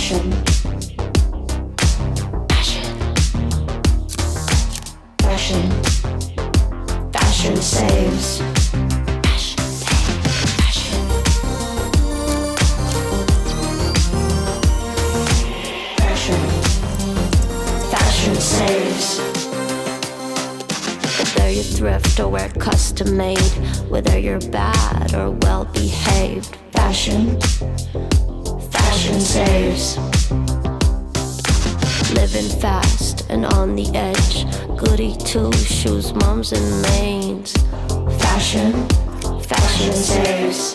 Fashion. Fashion. Fashion saves. Fashion saves. Whether you thrift or wear custom made, whether you're bad or well behaved, fashion saves. Living fast and on the edge, goody two shoes, mums and maids. Fashion saves.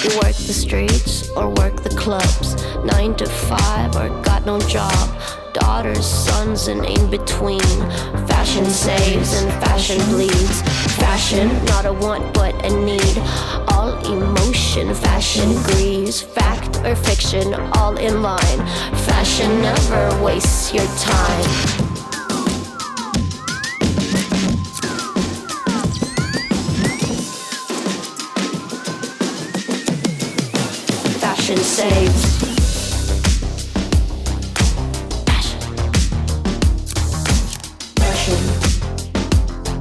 You work the streets or work the clubs, 9 to 5 or got no job, daughters, sons and in between. Fashion saves and fashion bleeds. Fashion, not a want but a need. All emotion, fashion grieves. Fact or fiction, all in line. Fashion never wastes your time. Fashion saves.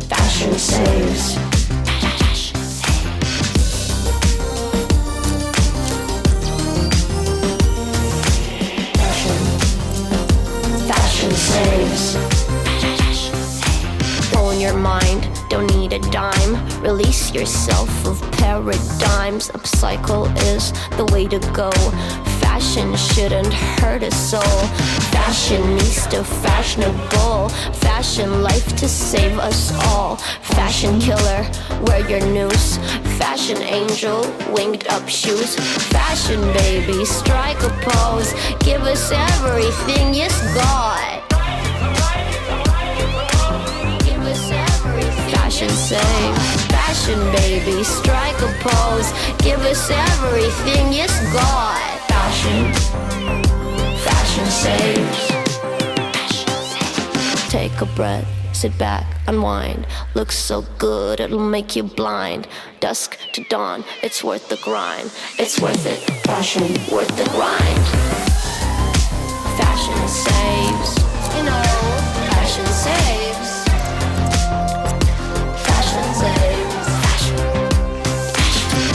Fashion saves. Fashion saves. Own your mind, don't need a dime. Release yourself of paradigms. Upcycle is the way to go. Fashion shouldn't hurt a soul. Fashionista, fashionable. Fashion life to save us all. Fashion killer, wear your noose. Fashion angel, winged up shoes. Fashion baby, strike a pose. Give us everything, yes God. Give us everything. Fashion saves. Fashion baby, strike a pose. Give us everything, yes God. Fashion saves. Take a breath, sit back, unwind. Looks so good, it'll make you blind. Dusk to dawn, it's worth the grind. It's worth it, fashion, worth the grind. Fashion saves, you know, fashion saves. Fashion saves.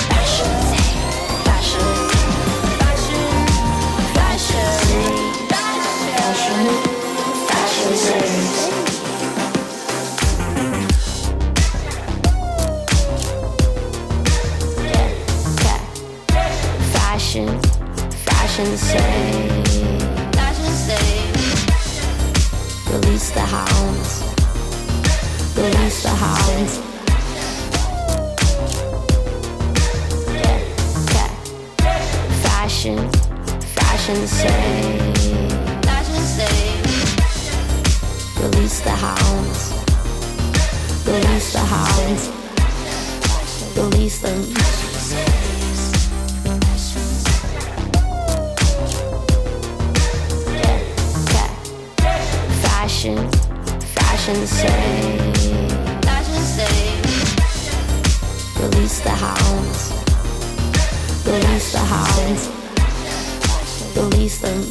Fashion saves. Fashion. Fashion saves. Fashion saves. Fashion saves. Release the hounds. Release the hounds. Fashion saves. Fashion saves. Release the hounds. Release the hounds. Release them. Fashion saves. Fashion saves. Release the hounds. Release the hounds. Release them.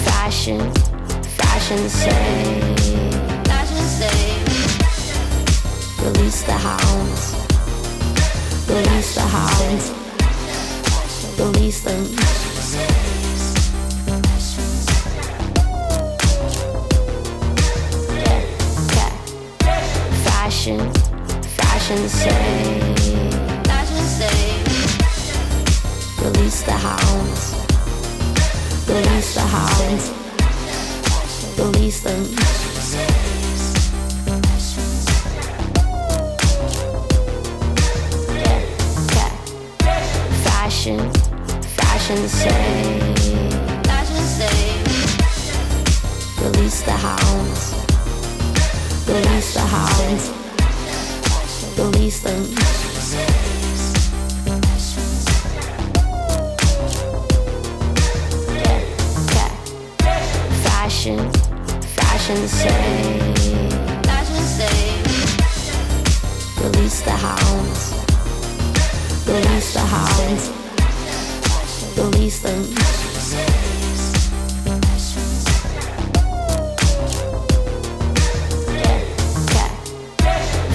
Fashion saves. Fashion saves. Release the hounds. Release the hounds. Release them. Fashion saves. Fashion saves. Release the hounds. Release the hounds. Release them. Fashion saves. Fashion saves. Release the hounds. Release the hounds. Release them. Fashion saves. Fashion saves. release the hounds, release them.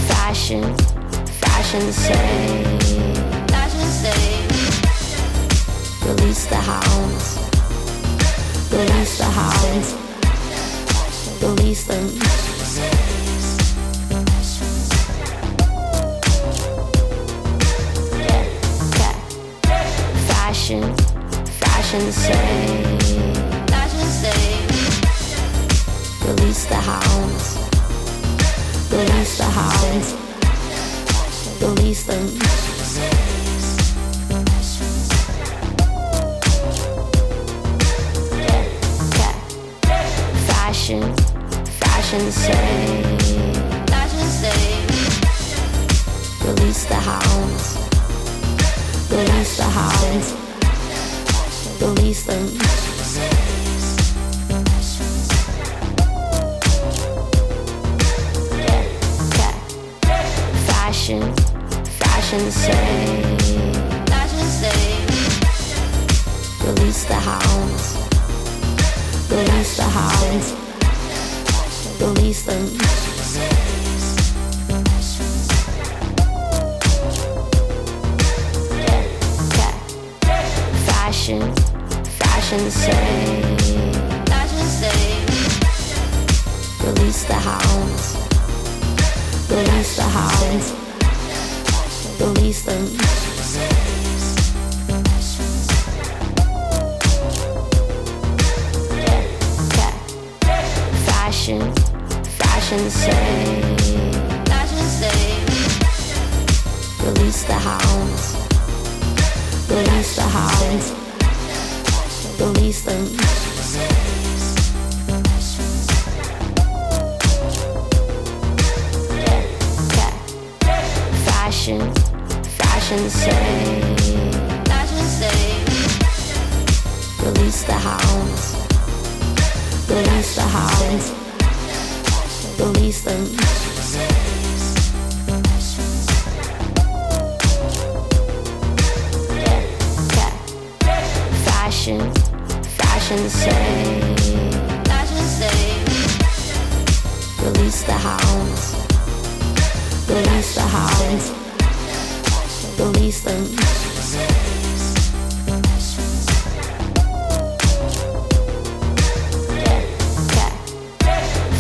Fashion, fashion say, release the hounds, release the hounds, release them. Fashion, fashion say, release the hounds, release the hounds, release them. Fashion, fashion say, release the hounds, release the hounds, release them. Fashion, fashion say, release the hounds, release the hounds, release them. Fashion, fashion say, release the hounds, release the hounds, release them. Fashion, fashion say, release the hounds, release the hounds, release them. Fashion, fashion say, release the hounds, release the hounds, release them. Fashion, fashion say, release the hounds, release the hounds, release them.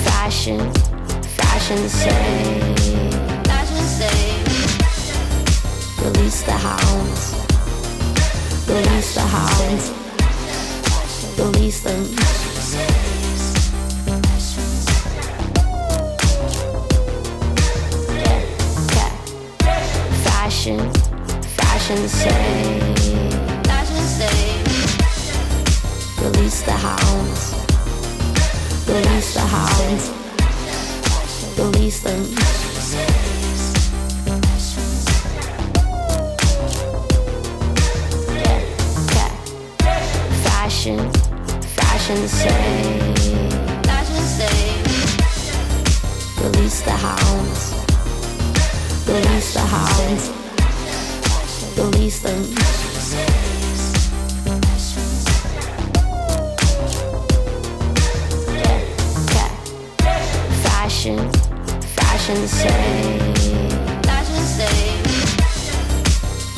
Fashion, fashion say, release the hounds, release the hounds, release them. Fashion, fashion say, release the hounds, release the hounds, release them. Fashion, fashion say, release the hounds, release the hounds, release them. Fashion, fashion say,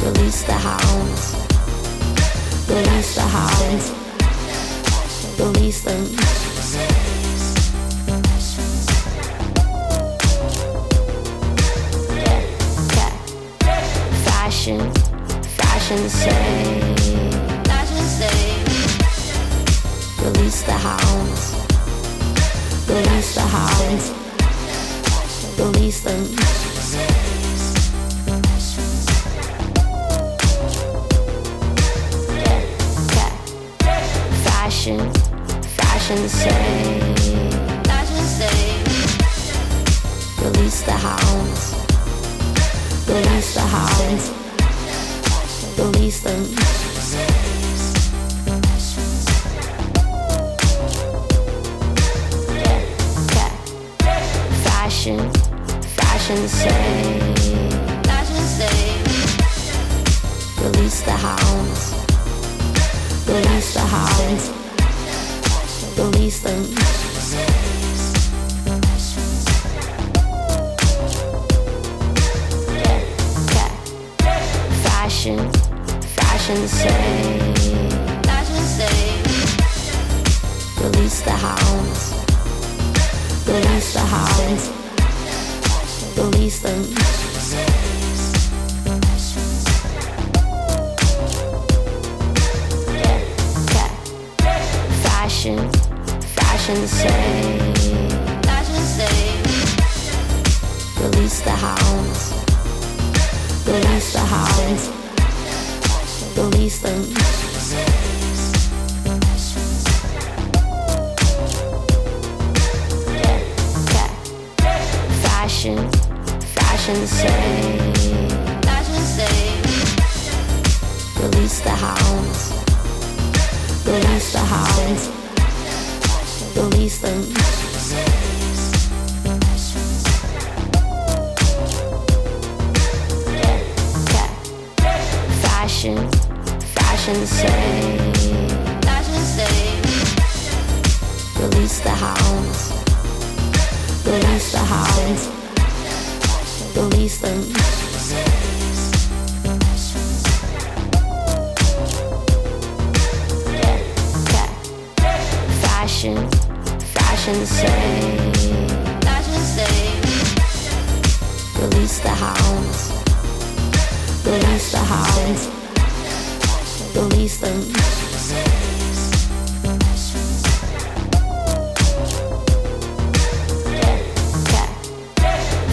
release the hounds, release the hounds, release them. Fashion, fashion say, release the hounds, release the hounds, release them. Fashion, fashion say, release the hounds, release the hounds, release them. Fashion, fashion say, Release the hounds. Release the hounds. Release them. Fashion, fashion say. Fashion say. Release the hounds. Release the hounds. Release them. Fashion, fashion say. Fashion say. Release the hounds. Release the hounds. Release them. Fashion, fashion say. Fashion say. Release the hounds. Release the hounds. Release them. Fashion, fashion say. Fashion say. Release the hounds. Release the hounds. Release them. Fashion, fashion say. Fashion say. Release the hounds. Release the hounds. Release them.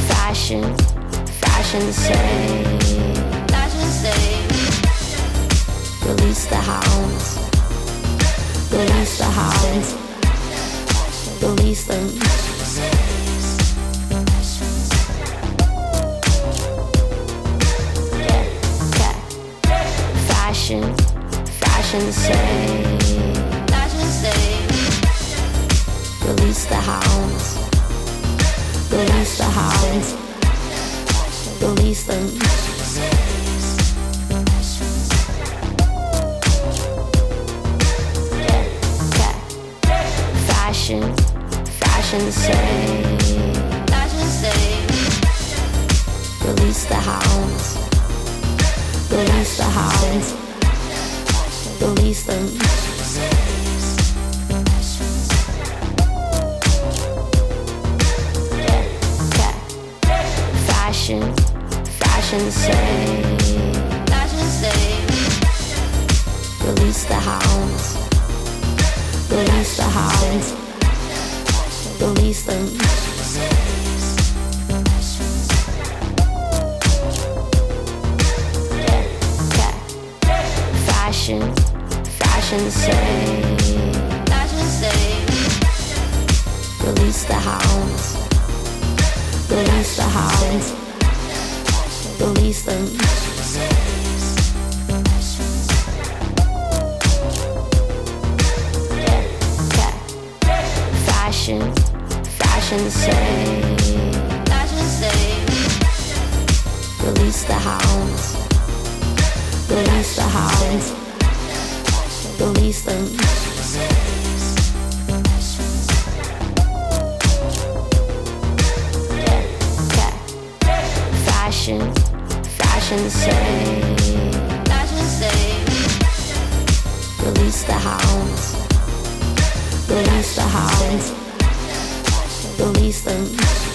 Fashion, fashion say. Fashion say. Release the hounds. Release the hounds. Release them. Fashion, fashion say. Fashion say. Release the hounds. Release the hounds. Release them. Fashion, fashion say. Fashion say. Release the hounds. Release the hounds. Release them. Fashion, fashion say. Fashion say. Release the hounds. Release the hounds. Release them. Fashion, fashion say. Fashion say. Release the hounds. Release the hounds. Release them. Fashion, fashion say. Fashion say. Release the hounds. Release the hounds. Release them. Fashion, fashion say. Fashion say. Release the hounds. Release the hounds. Release them.